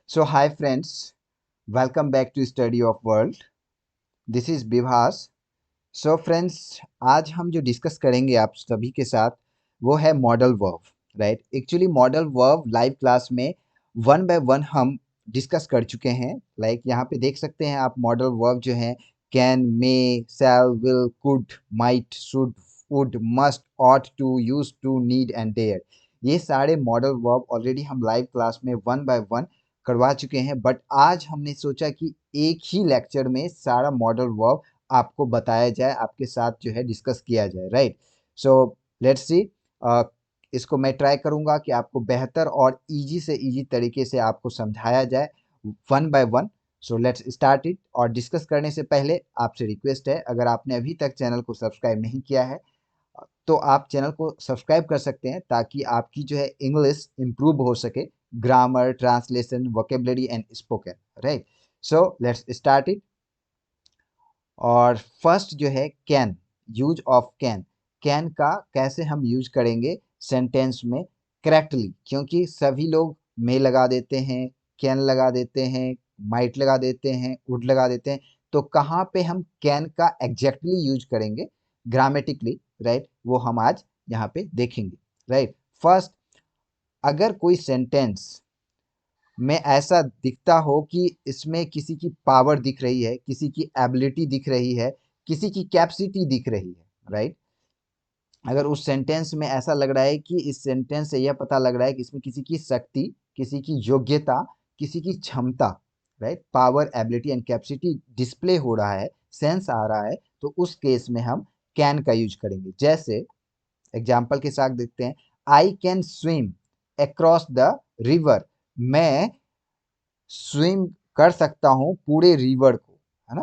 So hi friends, welcome back to Study of World. This is Bivas. So friends, आज हम जो discuss करेंगे आप सभी के साथ वो है modal verb, right? Actually modal verb live class में वन बाय वन हम डिस्कस कर चुके हैं। लाइक यहाँ पे देख सकते हैं आप मॉडल वर्ब जो हैं can, may, shall, will, could, might, should, would, must, ought to, use to, need and dare. ये सारे मॉडल वर्ब ऑलरेडी हम लाइव क्लास में वन बाय वन करवा चुके हैं, बट आज हमने सोचा कि एक ही लेक्चर में सारा मॉडल वर्ब आपको बताया जाए, आपके साथ जो है डिस्कस किया जाए, राइट? So let's see. इसको मैं ट्राई करूंगा कि आपको बेहतर और इजी से इजी तरीके से आपको समझाया जाए one by one. So let's start it. और डिस्कस करने से पहले आपसे रिक्वेस्ट है, अगर आपने अभी तक चैनल को सब्सक्राइब नहीं किया है तो आप चैनल को सब्सक्राइब कर सकते हैं ताकि आपकी जो है इंग्लिश इम्प्रूव हो सके, grammar, translation, vocabulary and spoken, right? So let's start it. और फर्स्ट जो है can, use of can. Can का कैसे हम यूज करेंगे सेंटेंस में करेक्टली, क्योंकि सभी लोग मे लगा देते हैं, कैन लगा देते हैं, माइट लगा देते हैं, वुड लगा देते हैं। तो कहाँ पे हम कैन का एग्जैक्टली यूज करेंगे ग्रामेटिकली, राइट? वो हम आज यहाँ पे देखेंगे, राइट? फर्स्ट, अगर कोई सेंटेंस में ऐसा दिखता हो कि इसमें किसी की पावर दिख रही है, किसी की एबिलिटी दिख रही है, किसी की कैपेसिटी दिख रही है, राइट? अगर उस सेंटेंस में ऐसा लग रहा है कि इस सेंटेंस से यह पता लग रहा है कि इसमें किसी की शक्ति, किसी की योग्यता, किसी की क्षमता, right, power, ability and capacity display हो रहा है, सेंस आ रहा है, तो उस केस में हम कैन का यूज करेंगे। जैसे एग्जाम्पल के साथ देखते हैं, I can swim across the river. मैं स्विम कर सकता हूँ पूरे रिवर को, है ना?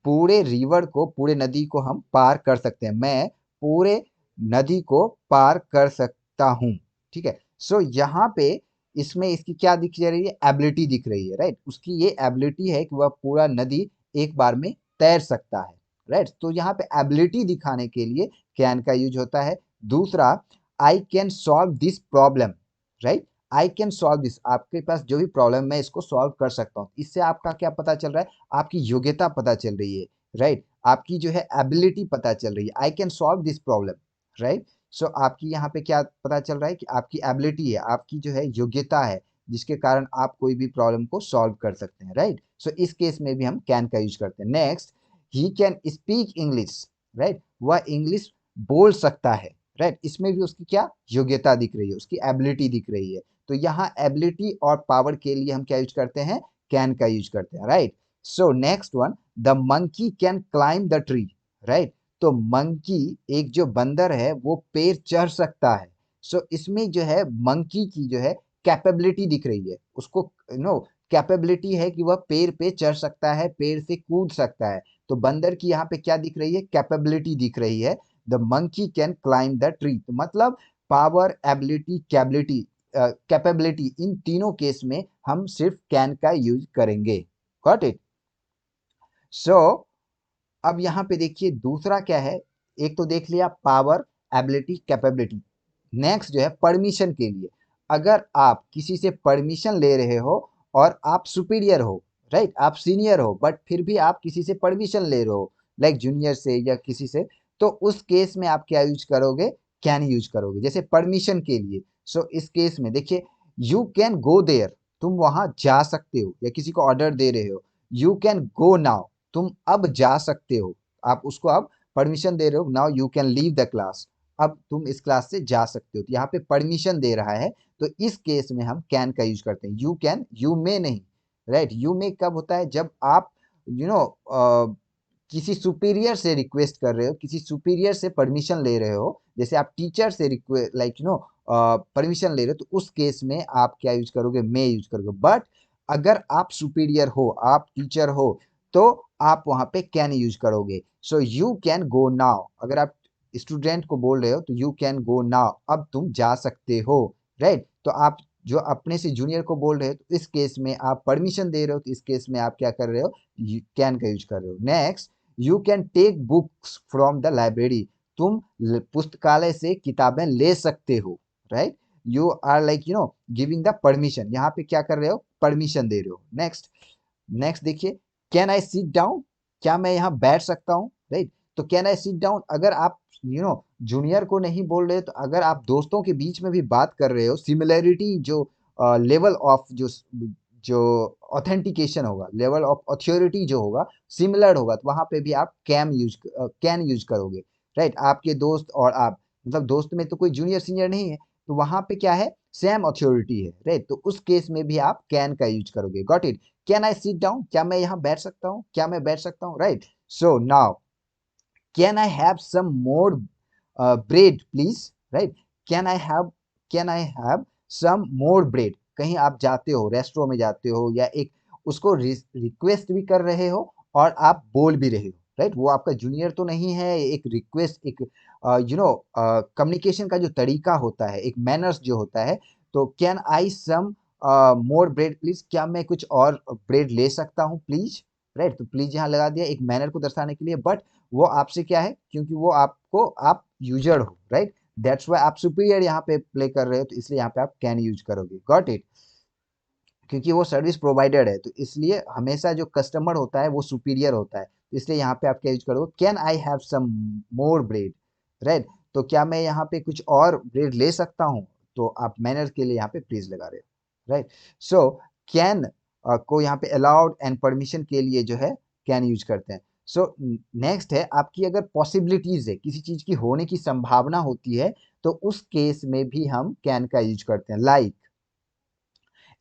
पूरे रिवर को, पूरे नदी को हम पार कर सकते हैं। मैं पूरे नदी को पार कर सकता हूँ, ठीक है? सो यहाँ पे इसमें इसकी क्या दिख रही है? एबिलिटी दिख रही है, राइट? उसकी ये एबिलिटी है कि वह पूरा नदी एक बार में तैर सकता है, राइट? तो यहाँ पे एबिलिटी दिखाने के लिए कैन का यूज होता है। दूसरा, आई can solve this problem, right? I can solve this, आपके पास जो भी प्रॉब्लम है इसको सॉल्व कर सकता हूँ। इससे आपका क्या पता चल रहा है? आपकी योग्यता पता चल रही है, राइट? आपकी जो है एबिलिटी पता चल रही है। I can solve this problem, right? So आपकी यहाँ पे क्या पता चल रहा है कि आपकी एबिलिटी है, आपकी जो है योग्यता है, जिसके कारण आप कोई भी प्रॉब्लम को सॉल्व कर सकते हैं, राइट? सो इस केस में भी हम कैन का यूज करते हैं। Next, he can speak English, right? वह इंग्लिश बोल सकता है, राइट? इसमें भी उसकी क्या योग्यता दिख रही है, उसकी एबिलिटी दिख रही है। तो यहाँ एबिलिटी और पावर के लिए हम क्या यूज करते हैं? कैन का यूज करते हैं, right? So next one, the monkey can climb the tree, right? तो मंकी, एक जो बंदर है, वो पेड़ चढ़ सकता है। सो इसमें जो है मंकी की जो है कैपेबिलिटी दिख रही है, उसको नो कैपेबिलिटी है कि वह पेड़ पे चढ़ सकता है, पेड़ से कूद सकता है। तो बंदर की यहाँ पे क्या दिख रही है? कैपेबिलिटी दिख रही है। The monkey can climb the tree, तो मतलब पावर, एबिलिटी, कैपेबिलिटी, इन तीनों केस में हम सिर्फ कैन का यूज करेंगे। Got it? सो अब यहाँ पे देखिए दूसरा क्या है। एक तो देख लिया पावर, एबिलिटी, कैपेबिलिटी। नेक्स्ट जो है परमिशन के लिए, अगर आप किसी से परमिशन ले रहे हो और आप सुपीरियर हो, राइट, आप सीनियर हो, बट फिर भी आप किसी से परमिशन ले रहे हो, लाइक जूनियर से या किसी से, तो उस केस में आप क्या यूज करोगे? कैन यूज करोगे, जैसे परमिशन के लिए। सो इस केस में देखिए, यू कैन गो देयर, तुम वहां जा सकते हो, या किसी को ऑर्डर दे रहे हो, यू कैन गो नाउ, तुम अब जा सकते हो, आप उसको अब परमिशन दे रहे हो, now you can leave the class, अब तुम इस क्लास से जा सकते हो। तो यहाँ पे परमिशन दे रहा है, तो इस केस में हम कैन का यूज करते हैं। यू कैन, यू मे नहीं, राइट? यू मे कब होता है? जब आप यू नो किसी सुपीरियर से रिक्वेस्ट कर रहे हो, किसी सुपीरियर से परमिशन ले रहे हो, जैसे आप टीचर से रिक्वेस्ट, लाइक परमिशन ले रहे हो, तो उस केस में आप क्या यूज करोगे? मे यूज करोगे। बट अगर आप सुपीरियर हो, आप टीचर हो, तो आप वहां पे कैन यूज करोगे। So you can go now, अगर आप स्टूडेंट को बोल रहे हो तो यू कैन गो नाउ, अब तुम जा सकते हो, राइट? तो आप जो अपने से जूनियर को बोल रहे हो, तो इस केस में आप परमिशन दे रहे हो, तो इस केस में आप क्या कर रहे हो? कैन का यूज कर रहे हो। Next, you can take books from the library, तुम पुस्तकालय से किताबें ले सकते हो, right? You are like giving the permission, यहाँ पे क्या कर रहे हो? परमिशन दे रहे हो। नेक्स्ट नेक्स्ट देखिए, कैन आई सिट डाउन, क्या मैं यहाँ बैठ सकता हूँ, राइट। तो कैन आई सिट डाउन, अगर आप जूनियर को नहीं बोल रहे, तो अगर आप दोस्तों के बीच में भी बात कर रहे हो, सिमिलैरिटी जो लेवल ऑफ जो ऑथेंटिकेशन होगा, लेवल ऑफ अथॉरिटी जो होगा सिमिलर होगा, तो वहां पे भी आप कैन यूज करोगे, राइट। आपके दोस्त और आप, मतलब दोस्त में तो कोई जूनियर सीनियर नहीं है, तो वहां पे क्या है, सेम अथॉरिटी है, राइट। तो उस केस में भी आप कैन का यूज करोगे। Got it. Can I sit down, क्या मैं यहाँ बैठ सकता हूँ, क्या मैं बैठ सकता हूँ, right. So now can I have some more bread please, right. Can I have can I have some more bread, कहीं आप जाते हो, रेस्टोरेंट में जाते हो, या एक उसको रिक्वेस्ट भी कर रहे हो और आप बोल भी रहे हो, राइट। वो आपका जूनियर तो नहीं है, एक रिक्वेस्ट, एक कम्युनिकेशन का जो तरीका होता है, एक मैनर्स जो होता है। तो can I some more bread please, क्या मैं कुछ और ब्रेड ले सकता हूँ प्लीज, राइट। तो प्लीज यहाँ लगा दिया एक मैनर को दर्शाने के लिए, बट वो आपसे क्या है, क्योंकि वो आपको, आप यूजर हो, राइट। दैट्स वाई आप सुपीरियर यहाँ पे प्ले कर रहे हो, तो इसलिए यहाँ पे आप कैन यूज करोगे। Got it. क्योंकि वो सर्विस प्रोवाइडर है, तो इसलिए हमेशा जो कस्टमर होता है वो सुपीरियर होता है, तो इसलिए यहाँ पे आप क्या यूज करोगे, can I have some more bread, right. तो क्या मैं यहाँ पे कुछ और ब्रेड ले सकता हूँ, तो आप मैनर के लिए यहाँ पे प्लीज लगा रहे हो, राइट। सो कैन को यहाँ पे अलाउड एंड परमिशन के लिए जो है कैन यूज करते हैं। सो नेक्स्ट है, आपकी अगर पॉसिबिलिटीज है, किसी चीज की होने की संभावना होती है, तो उस केस में भी हम कैन का यूज करते हैं। Like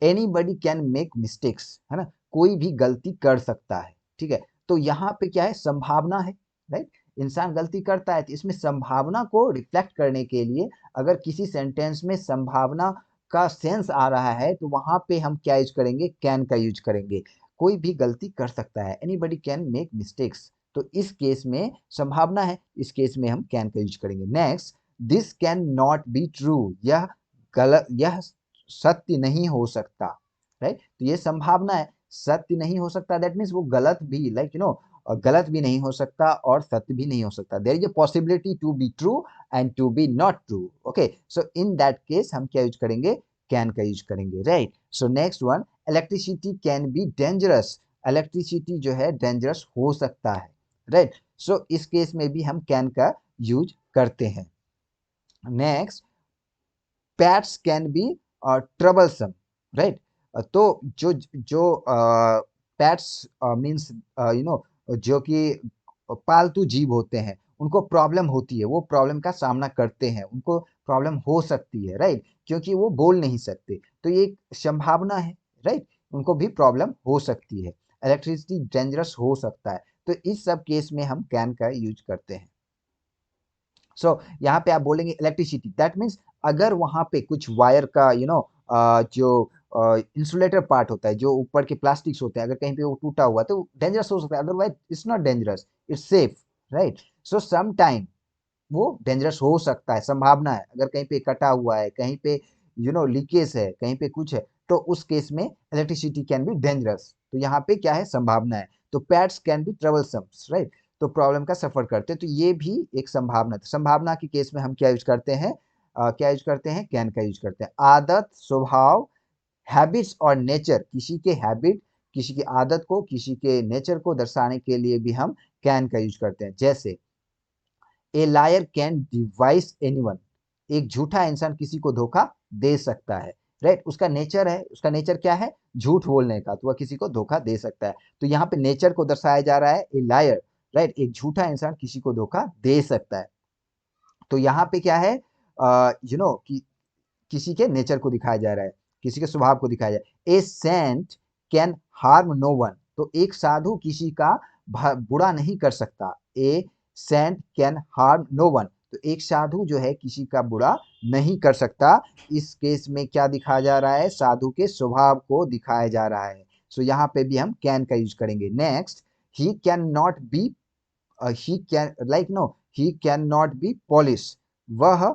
anybody can make mistakes, है ना, कोई भी गलती कर सकता है, ठीक है। तो यहाँ पे क्या है, संभावना है, राइट। इंसान गलती करता है, तो इसमें संभावना को रिफ्लेक्ट करने के लिए अगर किसी सेंटेंस में संभावना का सेंस आ रहा है, तो वहां पे हम क्या यूज करेंगे, कैन का यूज करेंगे। कोई भी गलती कर सकता है, एनीबडी कैन मेक मिस्टेक्स, तो इस केस में संभावना है, इस केस में हम कैन का यूज करेंगे। Next, this can not be true, यह गलत, यह सत्य नहीं हो सकता, राइट। तो ये संभावना है, सत्य नहीं हो सकता, दैट मीन्स वो गलत भी, लाइक गलत भी नहीं हो सकता और सत्य भी नहीं हो सकता। There is a possibility to be true and to be not true. Okay, so in that case हम क्या यूज करेंगे, कैन का यूज करेंगे, right. So next one, electricity can be dangerous, electricity जो है डेंजरस हो सकता है, राइट। सो इस केस में भी हम कैन का यूज करते हैं। Next, pets can be troublesome, right. तो जो जो पैट्स मीन्स जो कि पालतू जीव होते हैं, उनको प्रॉब्लम होती है, वो प्रॉब्लम का सामना करते हैं, उनको प्रॉब्लम हो सकती है, राइट, क्योंकि वो बोल नहीं सकते, तो ये एक संभावना है, राइट। उनको भी प्रॉब्लम हो सकती है, इलेक्ट्रिसिटी डेंजरस हो सकता है, तो इस सब केस में हम कैन का यूज करते हैं। सो यहाँ पे आप बोलेंगे इलेक्ट्रिसिटी, दैट मीन्स अगर वहां पे कुछ वायर का जो इंसुलेटर पार्ट होता है, जो ऊपर के प्लास्टिक्स होते हैं, अगर कहीं पे वो टूटा हुआ तो डेंजरस हो सकता है, otherwise it's not dangerous, it's safe, right. So some time वो डेंजरस हो सकता है, संभावना है, अगर कहीं पे कटा हुआ है, कहीं पे लीकेज है, कहीं पे कुछ है, तो उस केस में इलेक्ट्रिसिटी कैन बी डेंजरस, तो यहाँ पे क्या है, संभावना है। तो pets can be troublesome, right, तो प्रॉब्लम का सफर करते हैं, तो ये भी एक संभावना, तो संभावना के केस में हम क्या यूज करते हैं, क्या यूज करते हैं, कैन का यूज करते हैं। आदत, स्वभाव, हैबिट्स और नेचर, किसी के हैबिट, किसी की आदत को, किसी के नेचर को दर्शाने के लिए भी हम कैन का यूज करते हैं। जैसे ए लायर कैन डिवाइस एनीवन, एक झूठा इंसान किसी को धोखा दे सकता है, राइट। उसका नेचर है, उसका नेचर क्या है, झूठ बोलने का, तो वह किसी को धोखा दे सकता है, तो यहाँ पे नेचर को दर्शाया जा रहा है, ए लायर, राइट, एक झूठा इंसान किसी को धोखा दे सकता है। तो यहाँ पे क्या है, कि किसी के नेचर को दिखाया जा रहा है, किसी के स्वभाव को दिखाया जा रहा है। A saint can harm no one, तो एक साधु किसी का बुरा नहीं कर सकता। A saint can harm no one, तो एक साधु जो है किसी का बुरा नहीं कर सकता। इस केस में क्या दिखाया जा रहा है, साधु के स्वभाव को दिखाया जा रहा है, सो यहाँ पे भी हम कैन का यूज करेंगे। Next, he can not be, he can like no, he can not be polish, वह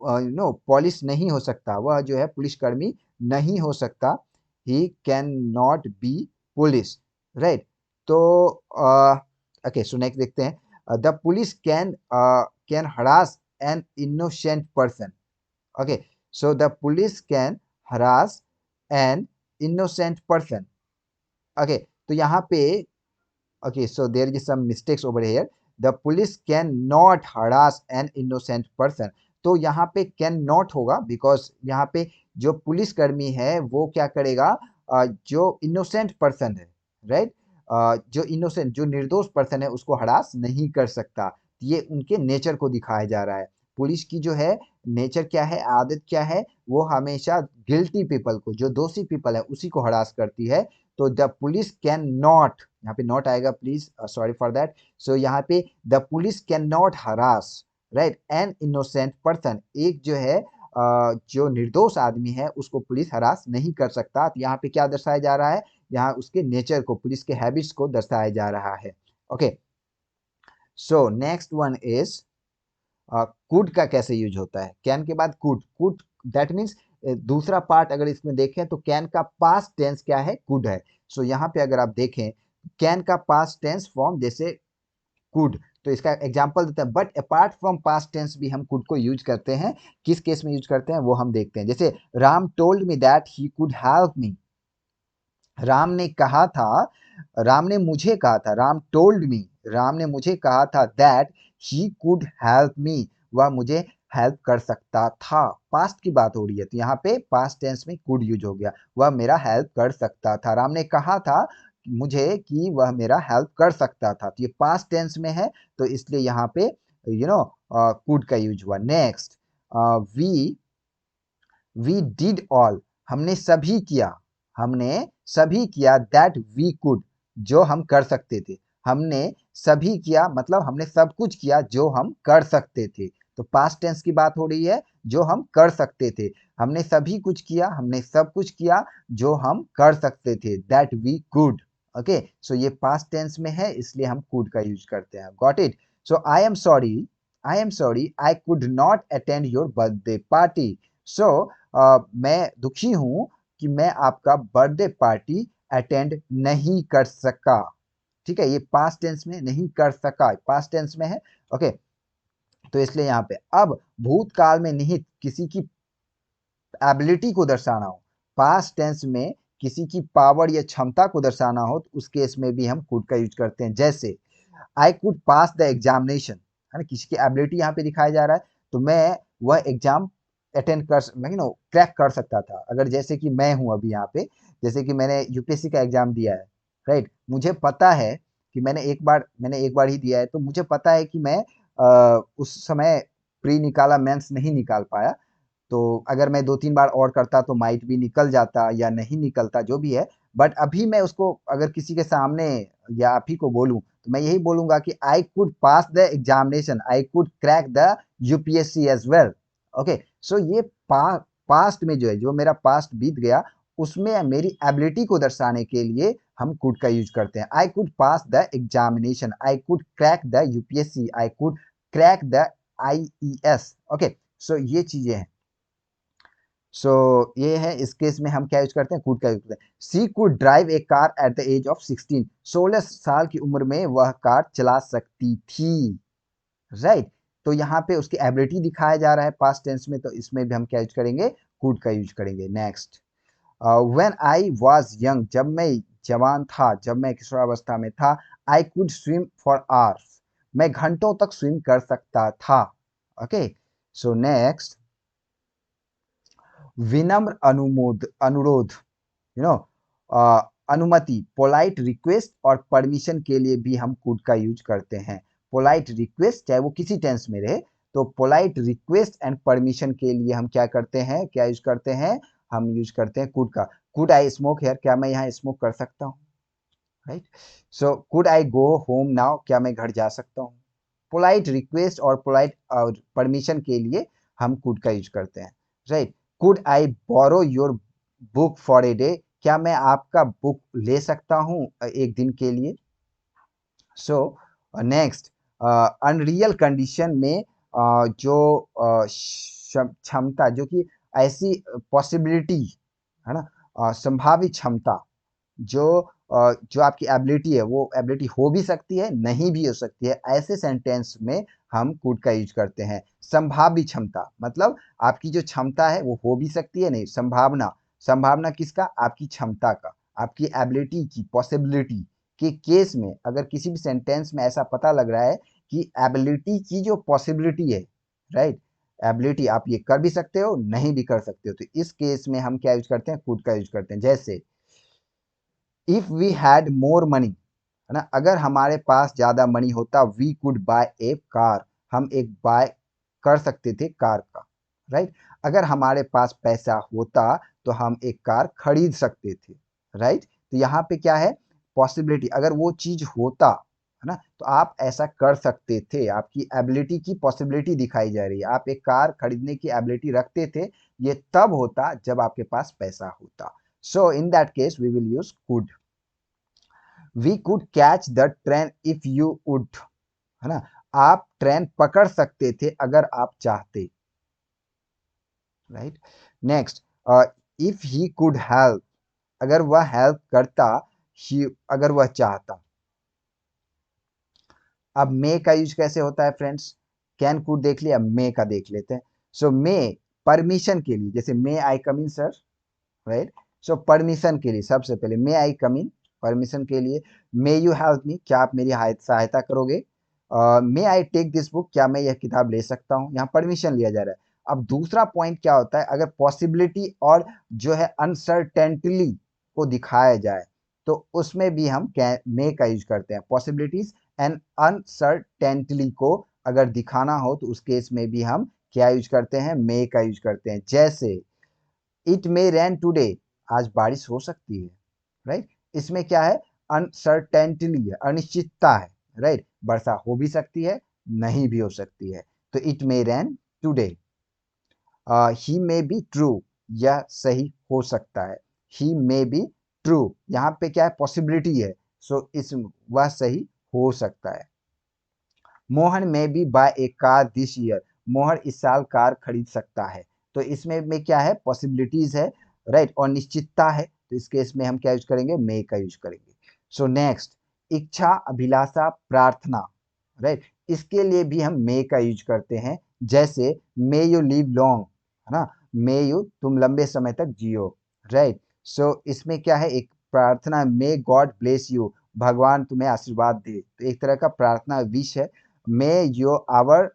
पॉलिश नहीं हो सकता, वह जो है पुलिसकर्मी नहीं हो सकता। He can not be police, right. तो ओके, सो नेक्स्ट देखते हैं, the police can harass an innocent person. Okay, so the police can harass an innocent person. Okay, तो यहाँ पे okay, so there is some mistakes over here. The police cannot harass an innocent person. तो यहाँ पे can not होगा because यहाँ पे जो पुलिस कर्मी है वो क्या करेगा, जो इनोसेंट पर्सन है, राइट, जो इनोसेंट जो निर्दोष पर्सन है उसको हरास नहीं कर सकता। ये उनके नेचर को दिखाया जा रहा है। पुलिस की जो है नेचर क्या है, आदत क्या है, वो हमेशा गिल्टी पीपल को, जो दोषी पीपल है उसी को हरास करती है। तो द पुलिस कैन नॉट, यहाँ पे नॉट आएगा प्लीज, सॉरी फॉर दैट। सो यहाँ पे the police can not harass, right, N innocent person, एक जो है जो निर्दोष आदमी है उसको पुलिस हरास नहीं कर सकता। तो यहाँ पे क्या दर्शाया जा रहा है, यहाँ उसके नेचर को, पुलिस के हैबिट्स को दर्शाया जा रहा है। Okay, so next one is could का कैसे यूज होता है। कैन के बाद कुड, कुड दैट मीन्स दूसरा पार्ट अगर इसमें देखें तो कैन का पास्ट टेंस क्या है, कुड है। सो यहाँ पे अगर आप देखें कैन का पास्ट टेंस फॉर्म जैसे कुड, तो इसका एग्जांपल देते हैं। But apart from past tense भी हम कुड को यूज करते हैं। किस केस में यूज करते हैं वो हम देखते हैं। जैसे Ram told me that he could help me, Ram ने कहा था, राम ने मुझे कहा था, राम टोल्ड मी, राम ने मुझे कहा था that he could help me, वह मुझे हेल्प कर सकता था। पास्ट की बात हो रही है तो यहाँ पे पास्ट टेंस में कुड यूज हो गया, वह मेरा हेल्प कर सकता था। राम ने कहा था मुझे कि वह मेरा हेल्प कर सकता था, तो ये पास्ट टेंस में है तो इसलिए यहाँ पे कुड का यूज हुआ। Next, we we did all, हमने सभी किया, हमने सभी किया, दैट वी कुड, जो हम कर सकते थे। हमने सभी किया मतलब हमने सब कुछ किया जो हम कर सकते थे। तो पास्ट टेंस की बात हो रही है, जो हम कर सकते थे। हमने सभी कुछ किया, हमने सब कुछ किया जो हम कर सकते थे, that we could. Okay, so ये पास्ट टेंस में है इसलिए हम कुड का यूज करते हैं। Got it. So I am sorry I could not attend your birthday party. So मैं दुखी हूं कि मैं आपका बर्थडे पार्टी अटेंड नहीं कर सका। ठीक है, ये पास्ट टेंस में नहीं कर सका, पास्ट टेंस में है। ओके, तो इसलिए यहाँ पे अब भूतकाल में निहित किसी की एबिलिटी को दर्शाना हो, पास्ट टेंस में किसी की पावर या क्षमता को दर्शाना हो तो उस केस में भी हम कुड का यूज करते हैं। जैसे आई कुड पास द एग्जामिनेशन, है ना, किसी की एबिलिटी यहाँ पे दिखाया जा रहा है तो मैं वह एग्जाम अटेंड कर क्रैक कर सकता था। अगर जैसे कि मैं हूं अभी यहाँ पे, जैसे कि मैंने यूपीएससी का एग्जाम दिया है, राइट, मुझे पता है कि मैंने एक बार ही दिया है तो मुझे पता है कि मैं उस समय प्री निकाला, मेंस नहीं निकाल पाया। तो अगर मैं 2-3 बार और करता तो माइट भी निकल जाता या नहीं निकलता, जो भी है। बट अभी मैं उसको अगर किसी के सामने या आप ही को बोलूं तो मैं यही बोलूंगा कि I could pass the examination, I could crack the UPSC as well. Okay, so ये पास्ट में जो है, जो मेरा पास्ट बीत गया उसमें मेरी एबिलिटी को दर्शाने के लिए हम कुड का यूज करते हैं। I could pass the examination, I could crack the UPSC, I could crack the IES. Okay, so ये चीजें हैं। सो ये है, इस केस में हम क्या यूज करते हैं, कुड का यूज करते हैं। She could drive a car at the age of 16, 16 साल की उम्र में वह कार चला सकती थी, राइट। तो यहाँ पे उसकी एबिलिटी दिखाया जा रहा है पास्ट टेंस में, तो इसमें भी हम क्या यूज करेंगे, कुड का यूज करेंगे। Next, when I was young, जब मैं जवान था, जब मैं किशोरावस्था में था, I could swim for hours, मैं घंटों तक स्विम कर सकता था। ओके, सो नेक्स्ट, विनम्र अनुरोध, यू नो अनुमति, पोलाइट रिक्वेस्ट और परमिशन के लिए भी हम कुड का यूज करते हैं। पोलाइट रिक्वेस्ट चाहे वो किसी टेंस में रहे, तो पोलाइट रिक्वेस्ट एंड परमिशन के लिए हम क्या करते हैं, क्या यूज करते हैं, हम यूज करते हैं कुड का। कुड आई स्मोक हेयर, क्या मैं यहाँ स्मोक कर सकता हूँ, right. So could I go home now, क्या मैं घर जा सकता हूँ। पोलाइट रिक्वेस्ट और पोलाइट परमिशन के लिए हम कुड का यूज करते हैं, right. Could I borrow your book for a day, क्या मैं आपका बुक ले सकता हूँ एक दिन के लिए। सो नेक्स्ट, अनरियल कंडीशन में जो क्षमता, जो कि ऐसी पॉसिबिलिटी है ना, संभावित क्षमता, जो जो आपकी एबिलिटी है वो एबिलिटी हो भी सकती है, नहीं भी हो सकती है, ऐसे सेंटेंस में हम कुड का यूज करते हैं। संभावित क्षमता मतलब आपकी जो क्षमता है वो हो भी सकती है, नहीं, संभावना संभावना किसका? आपकी क्षमता का, आपकी एबिलिटी की, पॉसिबिलिटी के केस में अगर किसी भी सेंटेंस में ऐसा पता लग रहा है कि एबिलिटी की जो पॉसिबिलिटी है, राइट, एबिलिटी आप ये कर भी सकते हो, नहीं भी कर सकते हो, तो इस केस में हम क्या यूज करते हैं? कुड का यूज करते हैं। जैसे if we had more money, है ना, अगर हमारे पास ज्यादा मनी होता, we could buy a car, हम एक बाय कर सकते थे कार का, राइट। अगर हमारे पास पैसा होता तो हम एक कार खरीद सकते थे, राइट। तो यहाँ पे क्या है? पॉसिबिलिटी, अगर वो चीज होता, है ना, तो आप ऐसा कर सकते थे, आपकी एबिलिटी की पॉसिबिलिटी दिखाई जा रही है, आप एक कार खरीदने की एबिलिटी रखते थे, ये तब होता जब आपके पास पैसा होता। So in that case we will use could. We could catch the train if you would, है ना, आप ट्रेन पकड़ सकते थे अगर आप चाहते, right. Next, if he could help, अगर वह हेल्प करता, ही अगर वह चाहता। अब मे का यूज कैसे होता है फ्रेंड्स? कैन कुड देख लिया, मे का देख लेते हैं। सो मे परमिशन के लिए, जैसे may I come in sir, right. So permission के लिए सबसे पहले मे आई कम इन, परमिशन के लिए। मे यू हेल्प मी, क्या आप मेरी सहायता करोगे? मे आई टेक दिस बुक, क्या मैं यह किताब ले सकता हूँ? यहाँ परमिशन लिया जा रहा है। अब दूसरा पॉइंट क्या होता है? अगर पॉसिबिलिटी और जो है अनसर्टेनिटी को दिखाया जाए तो उसमें भी हम मे का यूज करते हैं। पॉसिबिलिटीज एंड अनसर्टेनिटी को अगर दिखाना हो तो उस केस में भी हम क्या यूज करते हैं? मे का यूज करते हैं। जैसे इट मे रेन टूडे, आज बारिश हो सकती है, राइट। इसमें क्या है? अनसर्टेनिटी है, अनिश्चितता है, राइट। वर्षा हो भी सकती है, नहीं भी हो सकती है, तो it may rain today. He may be true, यह सही हो सकता है। ही मे बी ट्रू, यहाँ पे क्या है? पॉसिबिलिटी है, सो इस वह सही हो सकता है। Mohan may be buy a car this year, Mohan इस साल कार खरीद सकता है। तो इसमें में क्या है? पॉसिबिलिटीज है, राइट, और निश्चितता है, तो इस केस में हम क्या यूज करेंगे? मे का यूज करेंगे। सो नेक्स्ट, इच्छा, अभिलाषा, प्रार्थना, राइट, इसके लिए भी हम मे का यूज करते हैं। जैसे मे यू लिव लॉन्ग, है ना, मे यू, तुम लंबे समय तक जियो, राइट। सो इसमें क्या है? एक प्रार्थना, मे गॉड ब्लेस यू, भगवान तुम्हें आशीर्वाद दे, तो एक तरह का प्रार्थना, विश है। मे यो आवर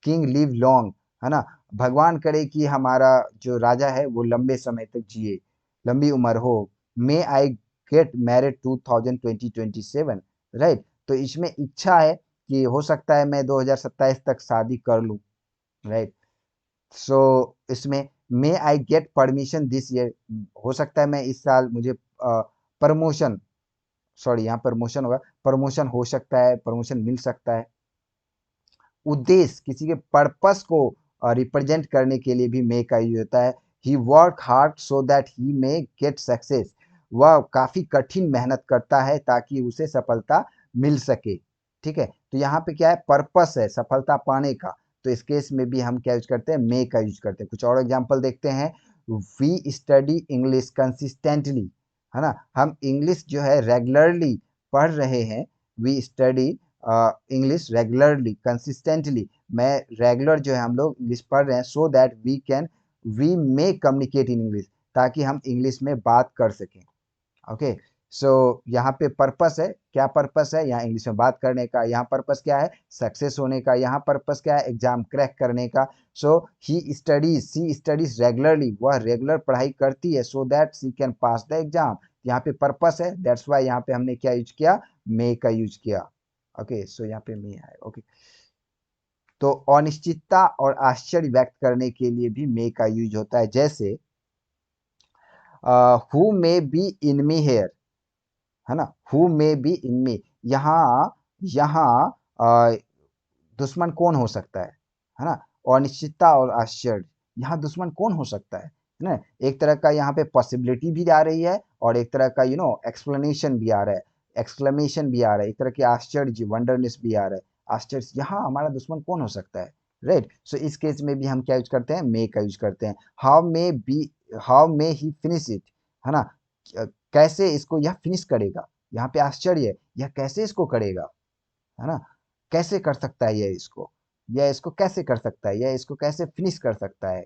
किंग लिव लॉन्ग, है ना, भगवान करे कि हमारा जो राजा है वो लंबे समय तक जिए, लंबी उम्र हो। मे आई गेट मैरिड 2027, राइट। तो इसमें इच्छा है कि हो सकता है मैं 2027 तक शादी कर लूं, राइट। सो इसमें may I get permission this year, हो सकता है मैं इस साल मुझे प्रमोशन, सॉरी यहाँ प्रमोशन होगा, प्रमोशन हो सकता है, प्रमोशन मिल सकता है। उद्देश्य, किसी के पर्पस को रिप्रेजेंट करने के लिए भी मे का यूज होता है। He work hard so that he may get success, वह काफी कठिन मेहनत करता है ताकि उसे सफलता मिल सके, ठीक है। तो यहाँ पे क्या है? पर्पस है सफलता पाने का, तो इस केस में भी हम क्या यूज करते हैं? मे का यूज करते हैं। कुछ और एग्जाम्पल देखते हैं। वी स्टडी इंग्लिश कंसिस्टेंटली, है ना, हम इंग्लिश जो है रेगुलरली पढ़ रहे हैं। We study English regularly consistently, मैं रेगुलर जो है हम लोग इंग्लिश पढ़ रहे हैं, so that we may communicate in English, ताकि हम इंग्लिश में बात कर सकें। ओके, सो यहाँ पे पर्पस है, क्या पर्पस है? यहाँ इंग्लिश में बात करने का। यहाँ पर्पस क्या है? सक्सेस होने का। यहाँ पर्पस क्या है? एग्जाम क्रैक करने का। सो सी स्टडीज रेगुलरली, वह रेगुलर पढ़ाई करती है, so that she can pass the exam. यहाँ पे पर्पस है, दैट्स वाई यहाँ पे हमने क्या यूज किया? मे का यूज किया। ओके, सो यहाँ पे मे आए। ओके, तो अनिश्चितता और आश्चर्य व्यक्त करने के लिए भी मे का यूज होता है। जैसे who may be in me here, है ना, हु मे बी इन मी, यहाँ यहाँ दुश्मन कौन हो सकता है ना, अनिश्चितता और आश्चर्य, यहाँ दुश्मन कौन हो सकता है ना। एक तरह का यहाँ पे पॉसिबिलिटी भी आ रही है और एक तरह का एक्सप्लेनेशन भी आ रहा है, एक्सक्लेमेशन भी आ रहा है, एक तरह के आश्चर्य, वंडरनेस भी आ रहा है, आश्चर्य, यहाँ हमारा दुश्मन कौन हो सकता है, राइट। सो इस केस में भी हम क्या यूज करते हैं? मे का यूज करते हैं। How may he finish it, है ना, कैसे इसको यह फिनिश करेगा, यहाँ पे आश्चर्य है, यह कैसे इसको करेगा, है ना, कैसे कर सकता है यह इसको कैसे कर सकता है, यह इसको कैसे फिनिश कर सकता है,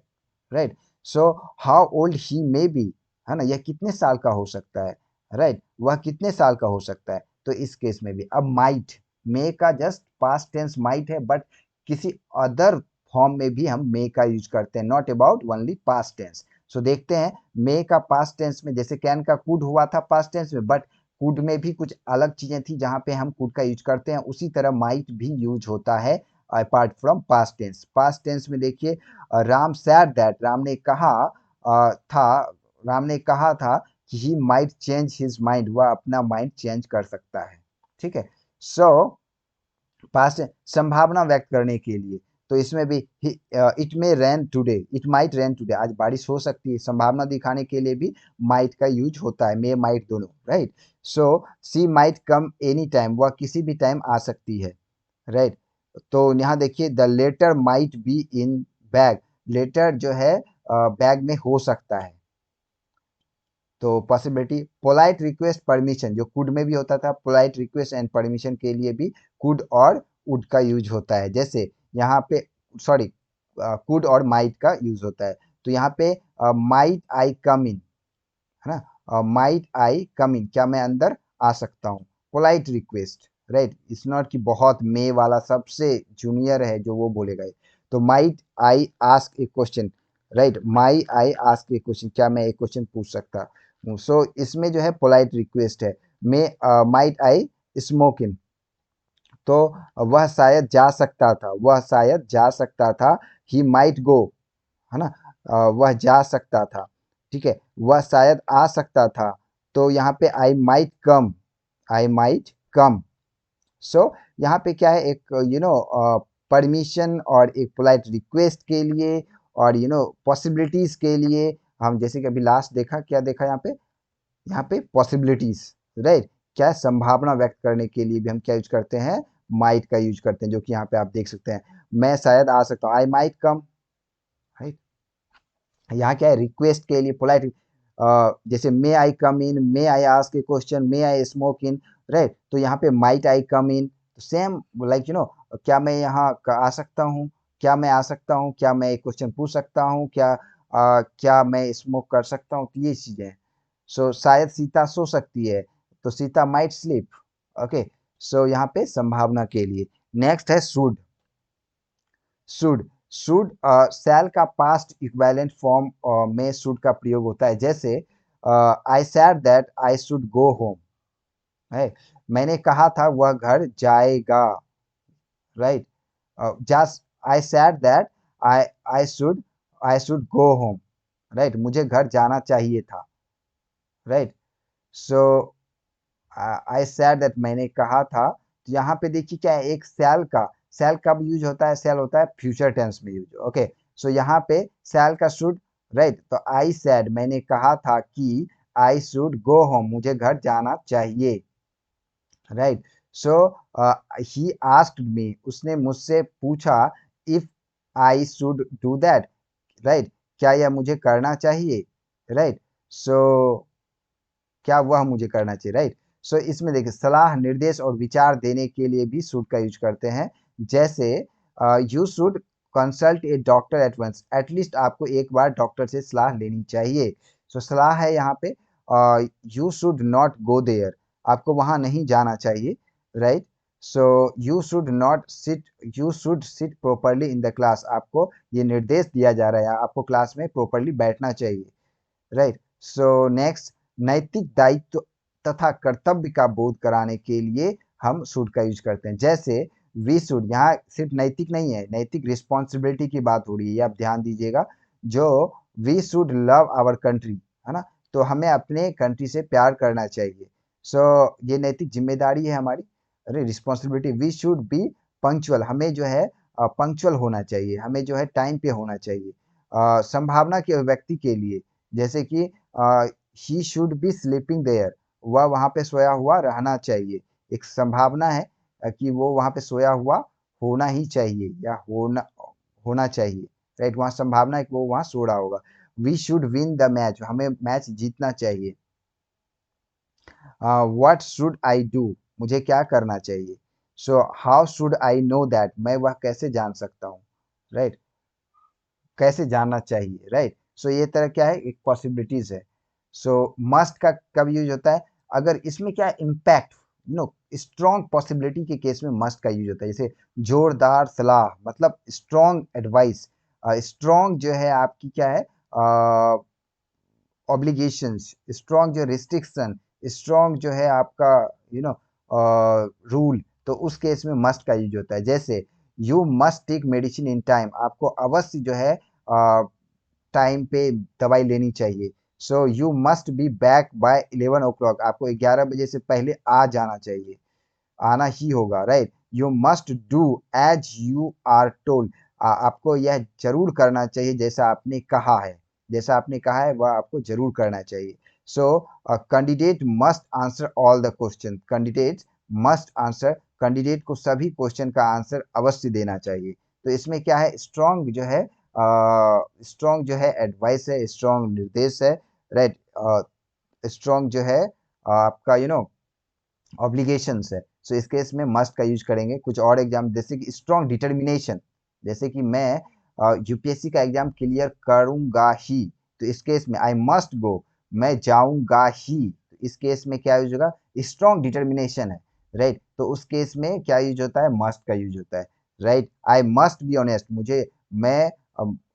right. So how old he may be, है ना, यह कितने साल का हो सकता है, राइट, वह कितने साल का हो सकता है। तो इस केस में भी अब माइट, मे का जस्ट पास्ट टेंस माइट है, बट किसी अदर फॉर्म में भी हम मे का यूज करते हैं, not about only past tense. So देखते हैं मे का पास्ट टेंस में, जैसे कैन का कुड हुआ था पास्ट टेंस में, बट कुड में भी कुछ अलग चीजें थी जहां पे हम कुड का यूज करते हैं, उसी तरह माइट भी यूज होता है apart from past tense. Past tense में देखिए, राम सैड दैट, राम ने कहा था, राम ने कहा था कि he might change his mind, वह अपना माइंड चेंज कर सकता है। ठीक है, सो पास्ट संभावना व्यक्त करने के लिए, तो इसमें भी it may rain today, it might rain today, आज बारिश हो सकती है, संभावना दिखाने के लिए भी माइट का यूज होता है, मे माइट दोनों, राइट। सो सी माइट कम एनी टाइम, वह किसी भी टाइम आ सकती है, राइट। तो यहाँ देखिए the letter might be in bag, letter जो है बैग में हो सकता है। तो पॉसिबिलिटी, पोलाइट रिक्वेस्ट परमिशन, जो कुड में भी होता था, पोलाइट रिक्वेस्ट एंड परमिशन के लिए भी कुड और वुड का यूज होता है। जैसे यहाँ पे सॉरी, कुड और माइट का यूज होता है। तो यहाँ पे माइट आई कम इन, है ना, माइट आई कम इन, क्या मैं अंदर आ सकता हूँ, polite request, right. It's not कि बहुत मे वाला सबसे जूनियर है जो वो बोलेगा। तो might I ask a question, right, my I ask a question, क्या मैं एक क्वेश्चन पूछ सकता हूँ। सो इसमें जो है पोलाइट रिक्वेस्ट है। मे माइट आई स्मोक इन, तो वह शायद जा सकता था, वह शायद जा सकता था, ही माइट गो, है ना, वह जा सकता था, ठीक है, वह शायद आ सकता था। तो यहाँ पे I might come, I might come. सो यहाँ पे क्या है, एक परमिशन और एक पोलाइट रिक्वेस्ट के लिए और पॉसिबिलिटीज के लिए, हम जैसे कि अभी लास्ट देखा, क्या देखा यहाँ पे पॉसिबिलिटीज, राइट, क्या है, संभावना व्यक्त करने के लिए भी हम क्या यूज करते हैं, माइट का यूज करते हैं, जो कि यहाँ पे आप देख सकते हैं, मैं शायद आ सकता हूँ, आई माइट कम, राइट। यहाँ क्या है, रिक्वेस्ट के लिए पोलाइट, जैसे may I come in, may I ask a question, may I smoke in, right. तो यहाँ पे might I come in, same like क्या मैं यहाँ आ सकता हूँ, क्या मैं आ सकता हूँ, क्या मैं एक क्वेश्चन पूछ सकता हूँ, क्या मैं स्मोक कर सकता हूँ, तो ये चीजें। सो शायद सीता सो सकती है, तो Sita might sleep, okay. So यहाँ पे संभावना के लिए। नेक्स्ट है शुड, शुड, शुड शैल का पास्ट इक्विवेलेंट फॉर्म में शुड का प्रयोग होता है। जैसे I said that I should go home, है, मैंने कहा था वह घर जाएगा, right. Just I said that I I should go home, right, मुझे घर जाना चाहिए था, right. So I said that, मैंने कहा था। तो यहाँ पे देखिए क्या है, एक सेल कब यूज होता है, सेल होता है फ्यूचर टेंस में यूज, ओके। सो यहाँ पे सेल का शुड, राइट, तो आई सेड, मैंने कहा था कि आई शुड गो होम, मुझे घर जाना चाहिए, right. So he asked me, उसने मुझसे पूछा, if I should do that, right, क्या यह मुझे करना चाहिए, राइट। सो क्या वह मुझे करना चाहिए, राइट। सो इसमें देखिए सलाह, निर्देश और विचार देने के लिए भी शुड का यूज करते हैं। जैसे you should consult a doctor at once, at least आपको एक बार डॉक्टर से सलाह लेनी चाहिए। सो सलाह है यहाँ पे, you should not go there, आपको वहां नहीं जाना चाहिए, right. So you should not sit, you should sit properly in the class, आपको ये निर्देश दिया जा रहा है, आपको क्लास में प्रॉपरली बैठना चाहिए, राइट। सो नेक्स्ट, नैतिक दायित्व तथा कर्तव्य का बोध कराने के लिए हम शुड का यूज करते हैं। जैसे वी शुड, यहाँ सिर्फ नैतिक नहीं है, नैतिक रिस्पॉन्सिबिलिटी की बात हो रही है, ये आप ध्यान दीजिएगा। जो we should love our country, है ना, तो हमें अपने कंट्री से प्यार करना चाहिए। सो ये नैतिक जिम्मेदारी है हमारी, अरे responsibility. We should be punctual, हमें जो है पंक्चुअल होना चाहिए, हमें जो है टाइम पे होना चाहिए। संभावना के व्यक्ति के लिए, जैसे कि he should be sleeping there, वह वहां पे सोया हुआ रहना चाहिए, एक संभावना है कि वो वहां पे सोया हुआ होना ही चाहिए या होना होना चाहिए, राइट, वहां संभावना है कि वो वहां सो रहा होगा। We should win the match, हमें मैच जीतना चाहिए। व्हाट शुड आई डू, मुझे क्या करना चाहिए। So how should I know that, मैं वह कैसे जान सकता हूँ, राइट, कैसे जानना चाहिए, राइट। सो ये तरह क्या है, एक पॉसिबिलिटीज है। सो मस्ट का कब यूज होता है, अगर इसमें क्या है इम्पैक्ट, स्ट्रॉन्ग पॉसिबिलिटी के केस में मस्ट का यूज होता है। जैसे जोरदार सलाह, मतलब स्ट्रॉन्ग एडवाइस, स्ट्रॉन्ग जो है आपकी क्या है ऑब्लिगेशंस, स्ट्रॉन्ग जो रिस्ट्रिक्शन, स्ट्रॉन्ग जो है आपका यू नो रूल, तो उस केस में मस्ट का यूज होता है। जैसे you must take medicine in time, आपको अवश्य जो है टाइम पे दवाई लेनी चाहिए। So you must be back by 11 o'clock, आपको 11 बजे से पहले आ जाना चाहिए, आना ही होगा, right. You must do as you are told, आपको यह जरूर करना चाहिए जैसा आपने कहा है, जैसा आपने कहा है वह आपको जरूर करना चाहिए। So candidate must answer all the question, candidate must answer, candidate को सभी क्वेश्चन का आंसर अवश्य देना चाहिए। तो इसमें क्या है, स्ट्रॉन्ग जो है स्ट्रॉन्ग जो है एडवाइस है, स्ट्रॉन्ग निर्देश है, राइट। स्ट्रॉन्ग जो है आपका ऑब्लिगेशंस है। सो इस केस में मस्ट का यूज करेंगे। कुछ और एग्जाम जैसे कि स्ट्रॉन्ग डिटर्मिनेशन, जैसे कि मैं यूपीएससी का एग्जाम क्लियर करूंगा ही, तो इस केस में आई मस्ट गो, मैं जाऊंगा ही, तो इस केस में क्या यूज होगा, स्ट्रॉन्ग डिटर्मिनेशन है, राइट। तो उस केस में क्या यूज होता है, मस्ट का यूज होता है, right. I must be honest, मैं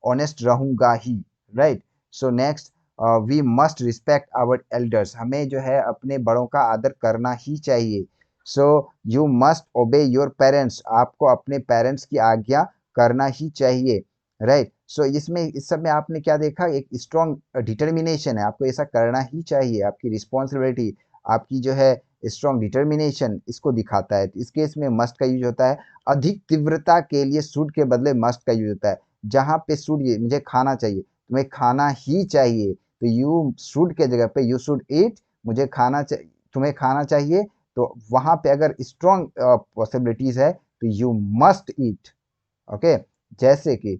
ऑनेस्ट रहूंगा ही, right. So next, we must respect our elders, हमें जो है अपने बड़ों का आदर करना ही चाहिए। सो यू मस्ट ओबे योर पेरेंट्स, आपको अपने पेरेंट्स की आज्ञा करना ही चाहिए, राइट। सो इसमें इस सब में आपने क्या देखा, एक स्ट्रॉन्ग डिटर्मिनेशन है, आपको ऐसा करना ही चाहिए, आपकी रिस्पॉन्सिबिलिटी, आपकी जो है स्ट्रॉन्ग डिटर्मिनेशन, इसको दिखाता है। तो इस केस में मस्ट का यूज होता है। अधिक तीव्रता के लिए शुड के बदले मस्ट का यूज होता है। जहां पे शुड, ये मुझे खाना चाहिए, तुम्हें खाना ही चाहिए, तो यू शुड के जगह पे यू शुड ईट, मुझे खाना चाहिए, तुम्हें खाना चाहिए, तो वहां पे अगर स्ट्रॉन्ग पॉसिबिलिटीज है तो यू मस्ट ईट, ओके। जैसे कि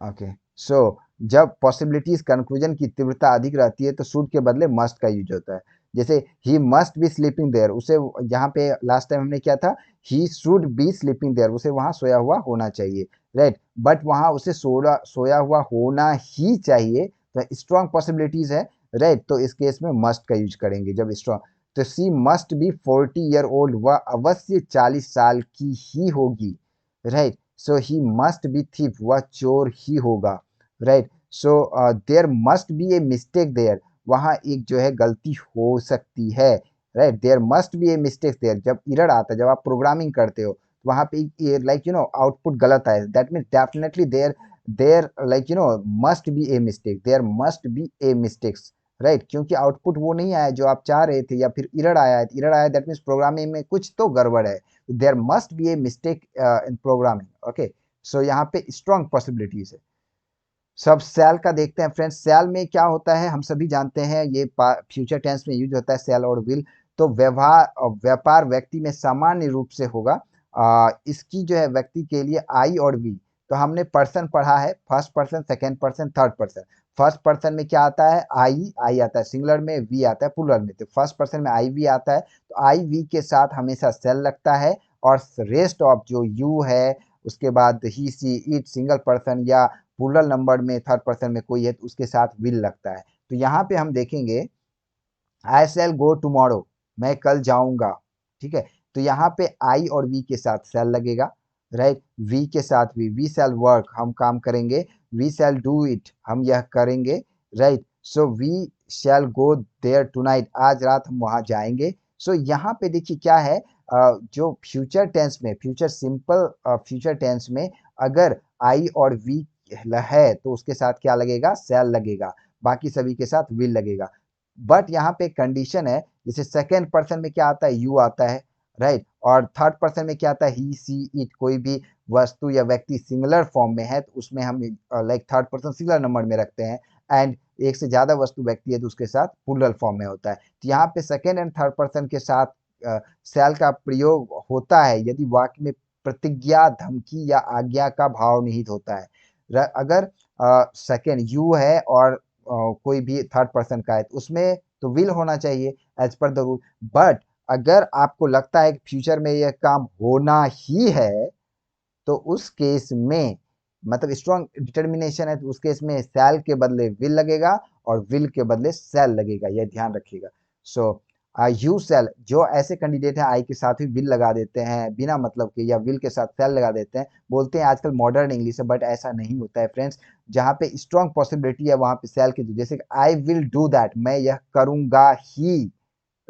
ओके, सो जब पॉसिबिलिटीज कंक्लूजन की तीव्रता अधिक रहती है तो शुड के बदले मस्ट का यूज होता है। जैसे he must be sleeping there, उसे यहाँ पे लास्ट टाइम हमने क्या था, he should be sleeping there, उसे वहां सोया हुआ होना चाहिए, राइट। बट वहां उसे सोया हुआ होना ही चाहिए, तो स्ट्रॉन्ग पॉसिबिलिटीज है, राइट। तो इस केस में मस्ट का यूज करेंगे जब स्ट्रॉन्ग। तो सी मस्ट बी 40 year old, वह अवश्य 40 साल की ही होगी, right. So he must be thief, वह चोर ही होगा, right. So there must be a mistake there, वहाँ एक जो है गलती हो सकती है, right. There must be a mistake there, जब एरर आता है, जब आप प्रोग्रामिंग करते हो तो वहाँ पे लाइक आउटपुट गलत आए, that mean definitely there there like must be a mistake, there must be a mistakes, right. क्योंकि आउटपुट वो नहीं आया जो आप चाह रहे थे, या फिर एरर आया है, एरर आया दैट मीन्स प्रोग्रामिंग में कुछ तो गड़बड़ है, there must be a mistake in programming, okay. So यहाँ पे स्ट्रॉन्ग पॉसिबिलिटीज है। सब सेल का देखते हैं फ्रेंड्स। सेल में क्या होता है, हम सभी जानते हैं, ये फ्यूचर टेंस में यूज होता है सेल और विल। तो व्यवहार व्यापार व्यक्ति में सामान्य रूप से होगा, इसकी जो है व्यक्ति के लिए आई और वी। तो हमने पर्सन पढ़ा है, first person, second person, third person. First person में क्या आता है, आई आई आता है सिंगुलर में, वी आता है प्लूरल में। तो फर्स्ट पर्सन में आई वी आता है, तो आई वी के साथ हमेशा सेल लगता है, और रेस्ट ऑफ जो यू है, उसके बाद ही सी इट सिंगल पर्सन, या प्लूरल नंबर में थर्ड पर्सन में कोई है तो उसके साथ विल लगता है। तो यहाँ पे हम देखेंगे आई शैल गो टुमारो, मैं कल जाऊंगा, ठीक है। तो यहाँ पे आई और वी के साथ शैल लगेगा, राइट। वी के साथ वी शैल वर्क, हम काम करेंगे, वी शैल डू इट, हम यह करेंगे, right. So we shall go there tonight, आज रात हम वहां जाएंगे। सो यहाँ पे देखिए क्या है, जो फ्यूचर टेंस में, फ्यूचर सिंपल फ्यूचर टेंस में अगर आई और वी है तो उसके साथ क्या लगेगा, शैल लगेगा, बाकी सभी के साथ विल लगेगा। बट यहाँ पे कंडीशन है, जैसे सेकेंड पर्सन में क्या आता है, यू आता है, राइट। और थर्ड पर्सन में क्या आता है, ही सी इट, कोई भी वस्तु या व्यक्ति सिंगुलर फॉर्म में है तो उसमें हम like third person singular number में रखते हैं। एंड एक से ज्यादा वस्तु व्यक्ति है तो उसके साथ प्लूरल फॉर्म में होता है। तो यहाँ पे सेकेंड एंड थर्ड पर्सन के साथ शैल का प्रयोग होता है यदि वाक्य में प्रतिज्ञा, धमकी या आज्ञा का भाव निहित होता है। अगर सेकेंड यू है और कोई भी थर्ड पर्सन का है तो उसमें तो विल होना चाहिए as per the rule. But अगर आपको लगता है कि फ्यूचर में यह काम होना ही है, तो उस केस में मतलब स्ट्रॉन्ग डिटर्मिनेशन है तो उस केस में शैल के बदले विल लगेगा और विल के बदले शैल लगेगा, यह ध्यान रखिएगा। सो यू शैल, जो ऐसे कैंडिडेट हैं आई के साथ ही विल लगा देते हैं बिना मतलब के, या विल के साथ शैल लगा देते हैं, बोलते हैं आजकल मॉडर्न इंग्लिश है, बट ऐसा नहीं होता है फ्रेंड्स। जहाँ पे स्ट्रॉन्ग पॉसिबिलिटी है वहां पे शैल की, जैसे आई विल डू दैट, मैं यह करूंगा ही,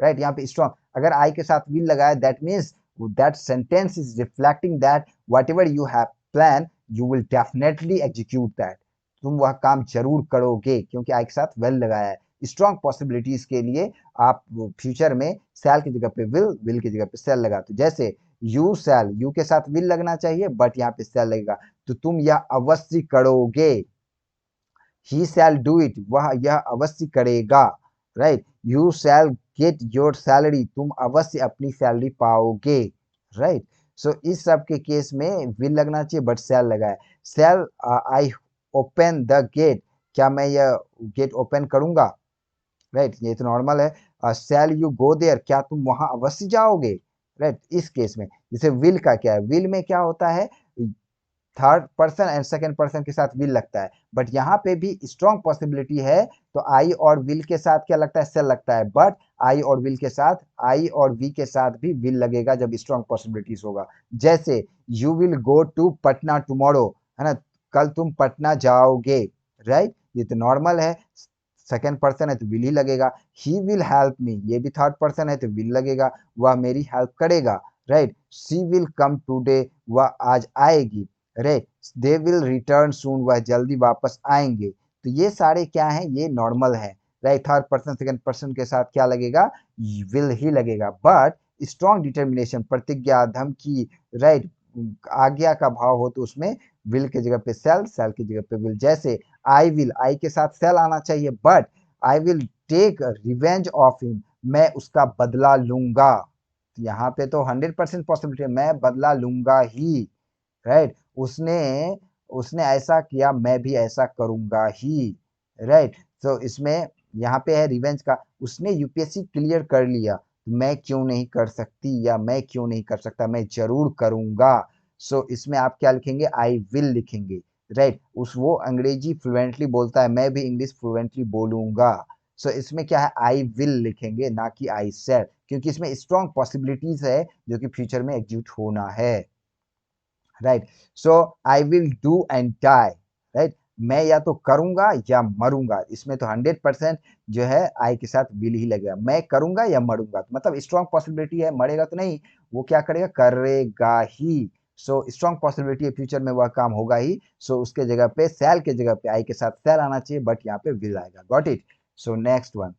राइट। यहाँ पे स्ट्रॉन्ग, अगर आई के साथ विल लगाया that means that sentence is reflecting that what ever you have plan you will definitely execute that, तुम वह काम जरूर करोगे, क्योंकि आई के साथ वेल लगाया है। स्ट्रॉन्ग पॉसिबिलिटीज के लिए आप फ्यूचर में शैल की जगह पे विल, विल की जगह पे शैल लगाते हो। जैसे यू शैल, यू के साथ विल लगना चाहिए बट यहाँ पे शैल लगेगा, तो तुम यह अवश्य करोगे। ही शैल डू इट, वह यह अवश्य करेगा, right. You shall get your salary, तुम अवश्य अपनी सैलरी पाओगे, राइट। सो इस सब के केस में विल लगना चाहिए बट शैल लगा है। शैल आई ओपन द गेट, क्या मैं यह गेट ओपन करूंगा, राइट, ये तो नॉर्मल है। शैल यू गो देयर, क्या तुम वहां अवश्य जाओगे, राइट। इस केस में जैसे विल का क्या है, विल में क्या होता है, third person and second person के साथ विल लगता है, बट यहाँ पे भी स्ट्रॉन्ग पॉसिबिलिटी है तो आई और विल के साथ क्या लगता है, सेल लगता है, बट आई और विल के साथ, आई और वी के साथ भी विल लगेगा जब स्ट्रॉन्ग पॉसिबिलिटीज होगा। जैसे you will go to Patna tomorrow, है ना, कल तुम पटना जाओगे, राइट, ये तो नॉर्मल है। सेकेंड पर्सन है तो विल ही लगेगा। ही विल हेल्प मी, ये भी थर्ड पर्सन है तो विल लगेगा, वह मेरी हेल्प करेगा, right. She will come today, वह आज आएगी, राइट। दे विल रिटर्न सून, वह जल्दी वापस आएंगे। तो ये सारे क्या हैं, ये नॉर्मल है, right. Third person second person के साथ क्या लगेगा, विल ही लगेगा। बट स्ट्रॉन्ग डिटर्मिनेशन, प्रतिज्ञा, धमकी, राइट, आज्ञा का भाव हो तो उसमें विल की जगह पे सेल, सेल की जगह पे विल। जैसे आई विल, आई के साथ सेल आना चाहिए, but I will take revenge of him, मैं उसका बदला लूंगा। यहाँ पे तो 100% पॉसिबिलिटी है, मैं बदला लूंगा ही, राइट। उसने उसने ऐसा किया, मैं भी ऐसा करूंगा ही, राइट। तो इसमें यहाँ पे है रिवेंज का, उसने यूपीएससी क्लियर कर लिया, मैं क्यों नहीं कर सकती या मैं क्यों नहीं कर सकता, मैं जरूर करूंगा। सो इसमें आप क्या लिखेंगे, आई विल लिखेंगे, राइट। उस वो अंग्रेजी फ्लुएंटली बोलता है, मैं भी इंग्लिश फ्लुएंटली बोलूंगा। सो इसमें क्या है, आई विल लिखेंगे ना कि आई सेड, क्योंकि इसमें स्ट्रॉन्ग पॉसिबिलिटीज है जो कि फ्यूचर में एग्जीक्यूट होना है, right. So I will do and die, right, मैं या तो करूंगा या मरूंगा, इसमें तो 100% जो है आई के साथ विल ही लगेगा, मैं करूंगा या मरूंगा, मतलब स्ट्रॉन्ग पॉसिबिलिटी है, मरेगा तो नहीं, वो क्या करेगा, करेगा ही। सो स्ट्रॉन्ग पॉसिबिलिटी है फ्यूचर में वह काम होगा ही, सो उसके जगह पे सेल के जगह पे आई के साथ सेल आना चाहिए, बट यहाँ पे विल आएगा। Got it. So next one,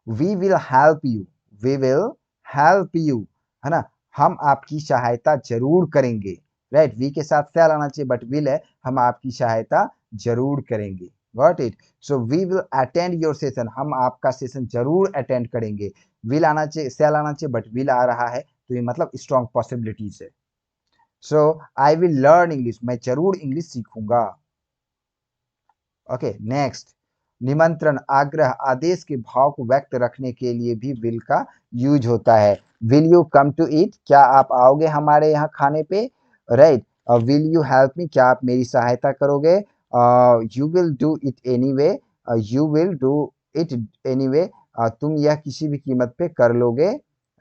we will help you, we will help you, है ना, हम आपकी सहायता जरूर करेंगे, राइट। वी के साथ सेल आना चाहिए बट विल है, हम आपकी सहायता जरूर करेंगे। Got it. So we will attend your session, हम आपका सेशन जरूर अटेंड करेंगे। विल आना चाहिए, सेल आना चाहिए बट विल आ रहा है, तो ये मतलब स्ट्रॉन्ग पॉसिबिलिटीज है। सो आई विल लर्न इंग्लिश, मैं जरूर इंग्लिश सीखूंगा। ओके नेक्स्ट, निमंत्रण, आग्रह, आदेश के भाव को व्यक्त रखने के लिए भी विल का यूज होता है। Will you come to eat, क्या आप आओगे हमारे यहाँ खाने पे, right. Will you help me, क्या आप मेरी सहायता करोगे। You will do it anyway, you will do it anyway, तुम यह किसी भी कीमत पे कर लोगे,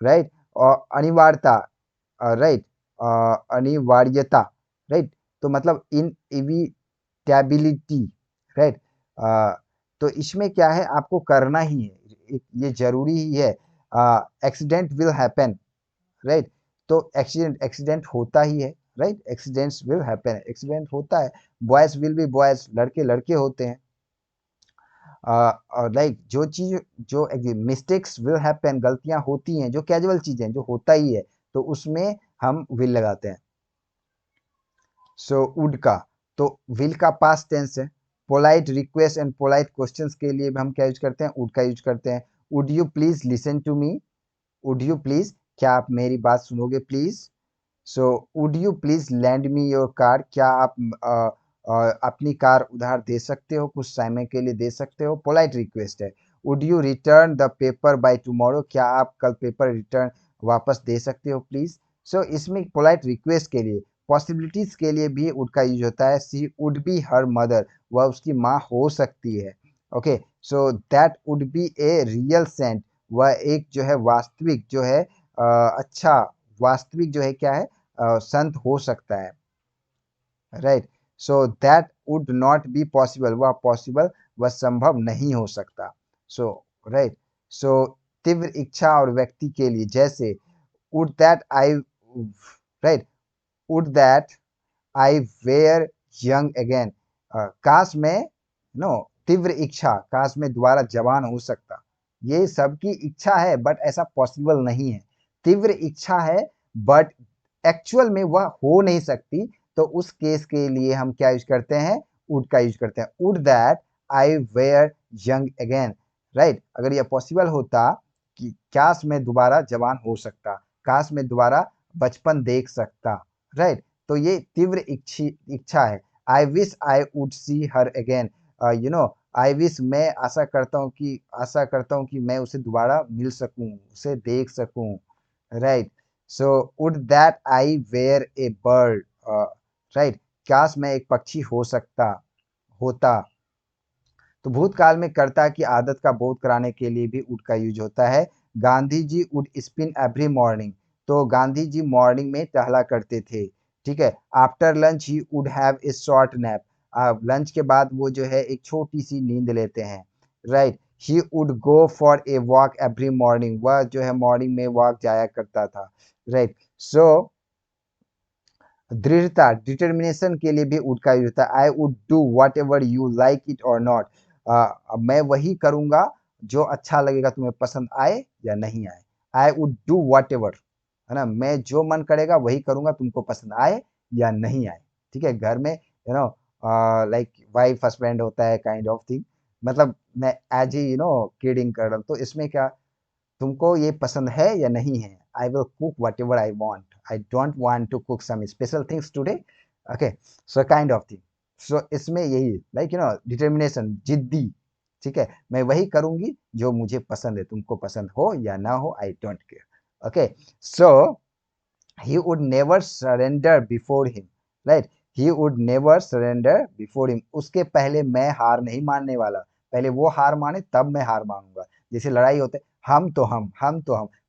राइट। और अनिवार्यता, राइट, अनिवार्यता, राइट, तो मतलब इनएविटेबिलिटी, राइट। तो इसमें क्या है, आपको करना ही है, ये जरूरी ही है। एक्सीडेंट विल हैपन, राइट, तो एक्सीडेंट एक्सीडेंट होता ही है, right, accidents will happen, accident होता है। बॉयज विल बी बॉयज, लड़के लड़के होते हैं। और लाइक जो चीज, जो मिस्टेक्स विल हैपन, गलतियां होती हैं, जो कैजुअल चीजें जो होता ही है, तो उसमें हम विल लगाते हैं। सो वुड का, तो विल का पास्ट टेंस है। Polite request and polite questions के लिए भी हम क्या यूज करते हैं, वुड का यूज करते हैं। Would you please listen to me, would you please, क्या आप मेरी बात सुनोगे please. So would you please lend me your car, क्या आप अपनी कार उधार दे सकते हो, कुछ समय के लिए दे सकते हो, पोलाइट रिक्वेस्ट है। Would you return the paper by tomorrow, क्या आप कल पेपर रिटर्न वापस दे सकते हो प्लीज। सो इसमें पोलाइट रिक्वेस्ट के लिए, पॉसिबिलिटीज के लिए भी वुड का यूज होता है। She would be her mother, वह उसकी माँ हो सकती है। Okay, so that would be a real saint, वह एक जो है वास्तविक जो है अच्छा वास्तविक जो है क्या है संत हो सकता है। Right, so that would not be possible, वह पॉसिबल वह संभव नहीं हो सकता। सो राइट, सो तीव्र इच्छा और व्यक्ति के लिए जैसे would that I, right, would that I were young again, काश मैं नो तीव्र इच्छा, काश मैं दोबारा जवान हो सकता। ये सबकी इच्छा है बट ऐसा पॉसिबल नहीं है। तीव्र इच्छा है बट एक्चुअल में वह हो नहीं सकती, तो उस केस के लिए हम क्या यूज करते हैं, वुड का यूज करते हैं। Would that I were young again, right, अगर यह पॉसिबल होता कि काश मैं दोबारा जवान हो सकता, काश मैं दोबारा बचपन देख सकता। राइट, तो ये तीव्र इच्छा है। I wish I would see her again, you know, I wish, मैं आशा करता हूँ कि मैं उसे दोबारा मिल सकूं, उसे देख सकूं। Right, so would that I were a bird, right, काश मैं एक पक्षी हो सकता होता। तो भूतकाल में कर्ता की आदत का बोध कराने के लिए भी वुड का यूज होता है। Gandhi ji would spin every morning, तो गांधी जी मॉर्निंग में टहला करते थे। ठीक है, after lunch he would have a short nap, lunch के बाद वो जो है एक छोटी सी नींद लेते हैं। Right, he would go for a walk every morning, वह जो है मॉर्निंग में वॉक जाया करता था। राइट, सो दृढ़ता डिटर्मिनेशन के लिए भी वुड का यूज होता है। I would do what ever you like it और नॉट, मैं वही करूंगा जो अच्छा लगेगा, तुम्हें पसंद आए या नहीं आए। I would do what ever, है ना, मैं जो मन करेगा वही करूंगा, तुमको पसंद आए या नहीं आए। ठीक है, घर में लाइक वाइफ हस्बैंड होता है काइंड ऑफ थिंग, मतलब मैं एज ही किडिंग कर रहा हूँ, तो इसमें क्या, तुमको ये पसंद है या नहीं है, I will cook whatever I want, I don't want to cook some special things today. Okay, so kind of thing, so इसमें यही लाइक डिटर्मिनेशन, जिद्दी। ठीक है, मैं वही करूंगी जो मुझे पसंद है, तुमको पसंद हो या ना हो, I don't care. Okay, so he would never surrender before him, right, he would never surrender before him, उसके पहले मैं हार नहीं मानने वाला, पहले वो हार माने तब मैं हार मानूंगा। जैसे लड़ाई होते, हम तो हम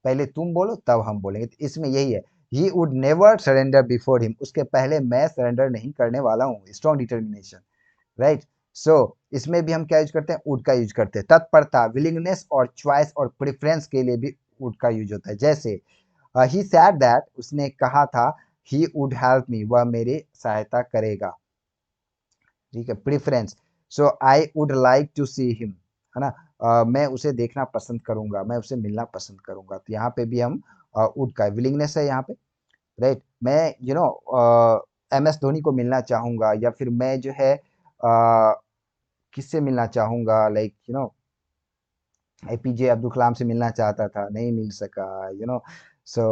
पहले तुम बोलो तब हम बोलेंगे, तो इसमें यही है, he would never surrender before him, उसके पहले मैं सरेंडर नहीं करने वाला हूँ, स्ट्रॉन्ग डिटर्मिनेशन। राइट, सो इसमें भी हम क्या यूज करते हैं, वुड का यूज करते हैं। तत्परता, विलिंगनेस और चॉइस और प्रेफरेंस के लिए भी वुड का यूज होता है। जैसे ही सैड दैट, उसने कहा था, ही वुड हेल्प मी, वह मेरी सहायता करेगा। ठीक है, preference, so I would like to see him, है ना, मैं उसे देखना पसंद करूंगा, मैं उसे मिलना पसंद करूंगा। तो यहाँ पे भी हम वुड का विलिंगनेस है यहाँ पे। राइट, मैं एम एस धोनी को मिलना चाहूंगा, या फिर मैं जो है किससे मिलना चाहूंगा, लाइक एपीजे अब्दुल कलाम से मिलना चाहता था, नहीं मिल सका। सो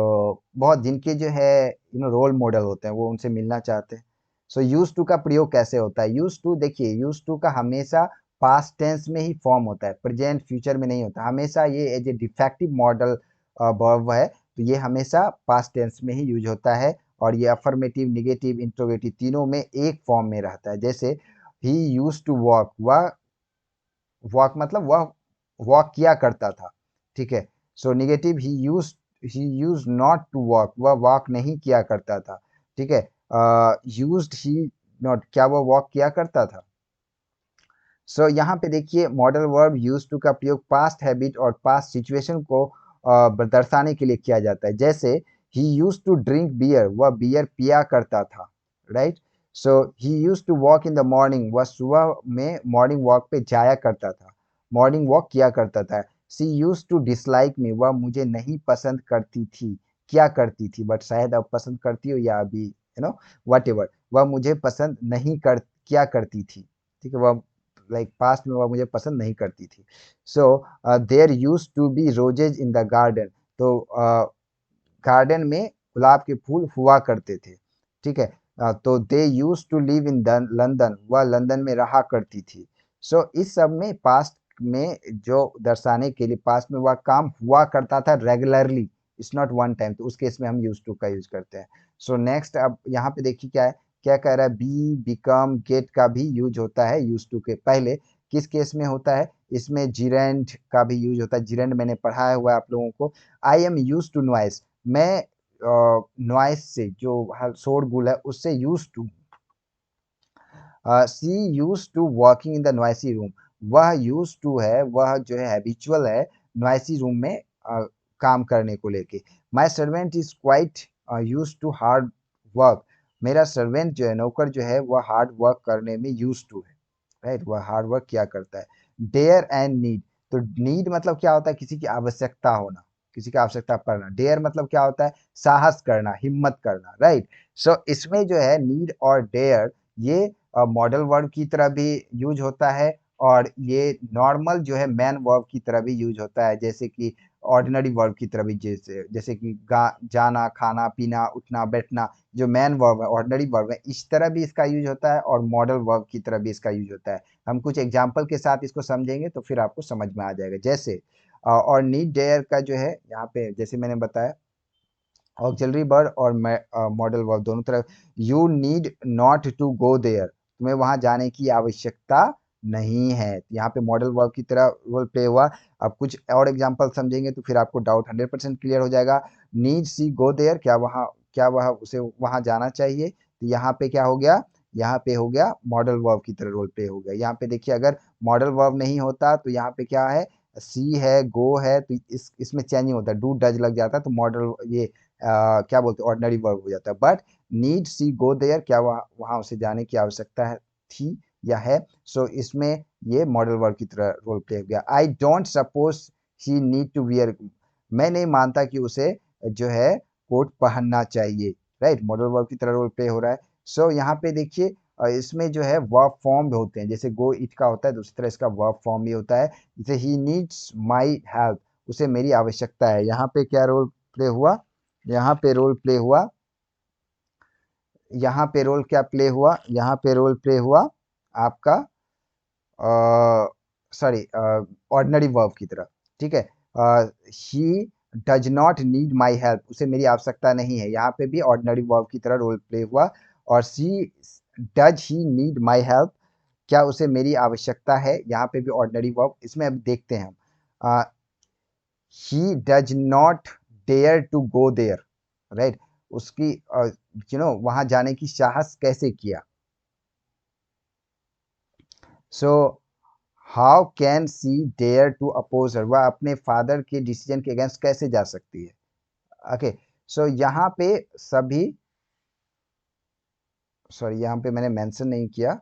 बहुत जिनके जो है रोल मॉडल होते हैं, वो उनसे मिलना चाहते हैं। सो यूज टू का प्रयोग कैसे होता है, यूज टू देखिए, यूज टू का हमेशा पास्ट टेंस में ही फॉर्म होता है, प्रेजेंट फ्यूचर में नहीं होता, हमेशा ये as a defective modal verb है, तो ये हमेशा पास्ट टेंस में ही यूज होता है। और ये अफर्मेटिव, निगेटिव, इंट्रोगेटिव तीनों में एक फॉर्म में रहता है। जैसे ही यूज टू वॉक, वह वॉक मतलब वह वॉक किया करता था। ठीक है, so negative, he use not to walk, वह वॉक नहीं किया करता था। ठीक है, यूज्ड ही नॉट, क्या वह वॉक किया करता था। सो यहाँ पे देखिए, मॉडल वर्ब यूज टू का प्रयोग पास्ट हैबिट और पास्ट सिचुएशन को दर्शाने के लिए किया जाता है। जैसे he use to drink beer, वह बियर पिया करता था। Right, so he use to walk in the morning, वह सुबह में मॉर्निंग वॉक पे जाया करता था, मॉर्निंग वॉक किया करता था। सी यूज टू डिसलाइक मी, वह मुझे नहीं पसंद करती थी, क्या करती थी, बट शायद अब पसंद करती हो या अभी वट एवर, वह मुझे पसंद नहीं कर क्या करती थी। ठीक है, वह लाइक पास्ट में वह मुझे पसंद नहीं करती थी। So there use to be roses in the garden, तो गार्डन में गुलाब के फूल हुआ करते थे। ठीक है, तो they use to live in London, वह लंदन में रहा करती थी। सो इस सब में पास्ट में जो दर्शाने के लिए, पास्ट में वह काम हुआ करता था regularly, it's not one time, तो उस केस में हम यूज टू का यूज करते हैं। सो नेक्स्ट अब यहाँ पे देखिए क्या है, क्या कह रहा है, बी, बिकम, गेट का भी यूज होता है यूज टू के पहले। किस केस में होता है, इसमें जिरेंड का भी यूज होता है। जिरेंड मैंने पढ़ाया हुआ है आप लोगों को। I am used to noise, मैं नॉइस से, जो शोरगुल है उससे used to. She used to walking in the noisy room, वह यूज टू है, वह जो है हैबिचुअल है नॉइसी रूम में काम करने को लेके। My servant is quite used to hard work, मेरा सर्वेंट जो है, नौकर जो है, वह हार्ड वर्क करने में यूज टू है, राइट, वह हार्ड वर्क किया करता है। डेयर एंड नीड, तो नीड मतलब क्या होता है, किसी की आवश्यकता होना, किसी की आवश्यकता पड़ना। डेयर मतलब क्या होता है, साहस करना, हिम्मत करना, राइट। सो इसमें जो है नीड और डेयर, ये मॉडल वर्ब की तरह भी यूज होता है, और ये नॉर्मल जो है मैन वर्ब की तरह भी यूज होता है, जैसे कि ऑर्डिनरी वर्ब की तरह भी, जैसे जैसे कि जाना, खाना, पीना, उठना, बैठना, जो मैन वर्ब है, ऑर्डिनरी वर्ब है, इस तरह भी इसका यूज होता है, और मॉडल वर्ब की तरह भी इसका यूज होता है। हम कुछ एग्जाम्पल के साथ इसको समझेंगे तो फिर आपको समझ में आ जाएगा। जैसे और नीड डेयर का जो है यहाँ पे, जैसे मैंने बताया, ऑक्सिलरी वर्ब और मॉडल वर्ब दोनों तरफ। You need not to go there, तुम्हें वहां जाने की आवश्यकता नहीं है, यहाँ पे मॉडल वर्ब की तरह रोल प्ले हुआ। अब कुछ और एग्जांपल समझेंगे तो फिर आपको डाउट 100% क्लियर हो जाएगा। नीड सी गो देयर, क्या वह उसे वहां जाना चाहिए, तो यहाँ पे क्या हो गया, यहाँ पे हो गया मॉडल वर्ब की तरह रोल प्ले हो गया। यहाँ पे देखिए, अगर मॉडल वर्ब नहीं होता तो यहाँ पे क्या है, सी है, गो है, तो इसमें चेंजिंग होता है, डू डज लग जाता है, तो मॉडल ये क्या बोलते हैं, ऑर्डिनरी वर्ब हो जाता है। But need she go there, क्या वहां उसे जाने की आवश्यकता है, थी या है, सो इसमें ये मॉडल वर्ब की तरह रोल प्ले हो गया। I don't suppose she need to wear, मैं नहीं मानता कि उसे जो है कोट पहनना चाहिए, राइट, मॉडल वर्ब की तरह रोल प्ले हो रहा है। सो यहाँ पे देखिए, इसमें जो है वर्ब फॉर्म होते हैं, जैसे गो इट का होता है, दूसरी तरह इसका वर्ब फॉर्म भी होता है। जैसे ही नीड्स माई हेल्प, उसे मेरी आवश्यकता है, यहाँ पे क्या रोल प्ले हुआ, यहाँ पे रोल प्ले हुआ, यहाँ पे रोल क्या प्ले हुआ, यहाँ पे रोल प्ले हुआ आपका, सॉरी, ऑर्डिनरी वर्ब की तरह, ठीक है। ही does not need my help, उसे मेरी आवश्यकता नहीं है, यहाँ पे भी ऑर्डिनरी वर्ब की तरह रोल प्ले हुआ। और see does he need my help, क्या उसे मेरी आवश्यकता है, यहाँ पे भी ऑर्डिनरी वर्ब। इसमें अब देखते हैं हम, he does not dare to go there, right, उसकी वहां जाने की साहस कैसे किया। So how can she dare to oppose her, वह अपने फादर के डिसीजन के अगेंस्ट कैसे जा सकती है। ओके, सो यहाँ पे सभी, सॉरी यहाँ पे मैंने मेंशन नहीं किया,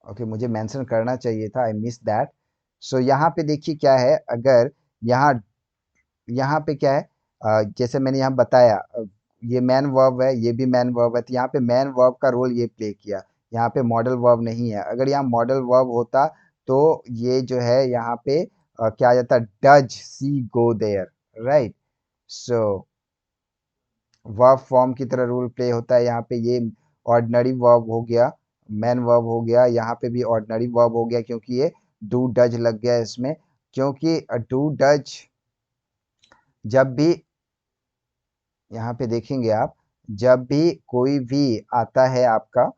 ओके, मुझे मेंशन करना चाहिए था, आई मिस दैट। सो यहाँ पे देखिए क्या है, अगर यहाँ यहाँ पे क्या है, जैसे मैंने यहाँ बताया, ये मैन वर्ब है, ये भी मैन वर्ब है, तो यहाँ पे मैन वर्ब का रोल ये प्ले किया, यहाँ पे मॉडल वर्ब नहीं है। अगर यहाँ मॉडल वर्ब होता तो ये जो है यहाँ पे क्या आ जाता, does she go there, right. So verb form की तरह रूल प्ले होता है, यहाँ पे ये ऑर्डिनरी वर्ब हो गया, मैन वर्ब हो गया, यहाँ पे भी ऑर्डिनरी वर्ब हो गया, क्योंकि ये डू डज लग गया इसमें, क्योंकि डू डज जब भी, यहाँ पे देखेंगे आप, जब भी कोई भी आता है आपका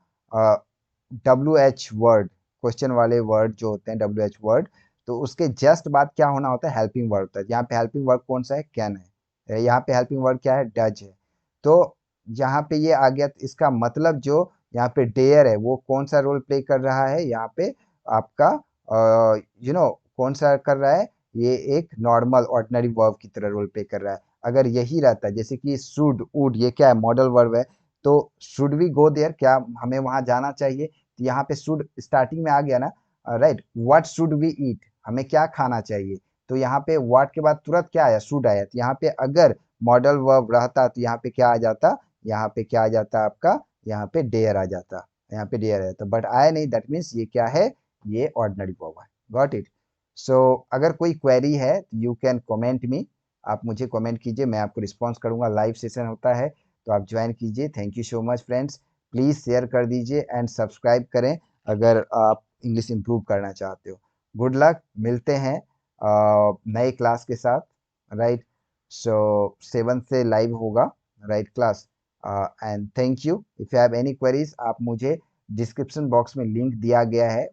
WH वर्ड, क्वेश्चन वाले वर्ड जो होते हैं WH वर्ड, तो उसके जस्ट बाद क्या होना होता है, हेल्पिंग वर्ड होता है। यहाँ पे हेल्पिंग वर्ड कौन सा है, कैन है, यहाँ पे हेल्पिंग वर्ड क्या है, डज है। तो यहाँ पे ये आ गया, तो इसका मतलब जो यहाँ पे डेयर है वो कौन सा रोल प्ले कर रहा है, यहाँ पे आपका कौन सा कर रहा है, ये एक नॉर्मल ऑर्डिनरी वर्ब की तरह रोल प्ले कर रहा है। अगर यही रहता, जैसे कि शुड, वुड, ये क्या है, मॉडल वर्ब है, तो शुड वी गो देयर, क्या हमें वहां जाना चाहिए, तो यहाँ पे शुड स्टार्टिंग में आ गया ना, right. What should we eat, हमें क्या खाना चाहिए, तो यहाँ पे व्हाट के बाद तुरंत क्या आया, शुड आया, तो यहाँ पे अगर मॉडल वर्ब रहता तो यहाँ पे क्या आ जाता, यहाँ पे क्या आ जाता आपका, यहाँ पे डेयर आ जाता, यहाँ पे डेयर आ जाता, बट आया नहीं, दैट मीन्स ये क्या है, ये ऑर्डिनरी वर्ब है। Got it. सो अगर कोई क्वेरी है यू कैन कमेंट मी, आप मुझे कमेंट कीजिए, मैं आपको रिस्पॉन्स करूंगा, लाइव सेशन होता है तो आप ज्वाइन कीजिए। Thank you so much friends, please share कर दीजिए एंड सब्सक्राइब करें अगर आप इंग्लिश इम्प्रूव करना चाहते हो। गुड लक, मिलते हैं नए क्लास के साथ, राइट। सो 7 से लाइव होगा right class. And thank you. If you have any queries आप मुझे डिस्क्रिप्शन बॉक्स में लिंक दिया गया है,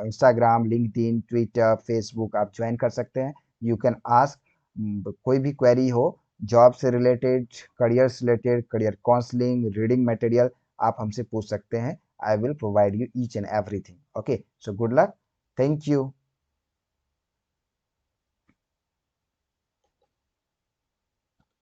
इंस्टाग्राम, लिंक्डइन, ट्विटर, फेसबुक आप ज्वाइन कर सकते हैं। यू कैन आस्क, कोई भी क्वेरी हो जॉब से रिलेटेड, करियर से related, career counselling, reading material, आप हमसे पूछ सकते हैं। I will provide you each and everything. Okay, so good luck, thank you.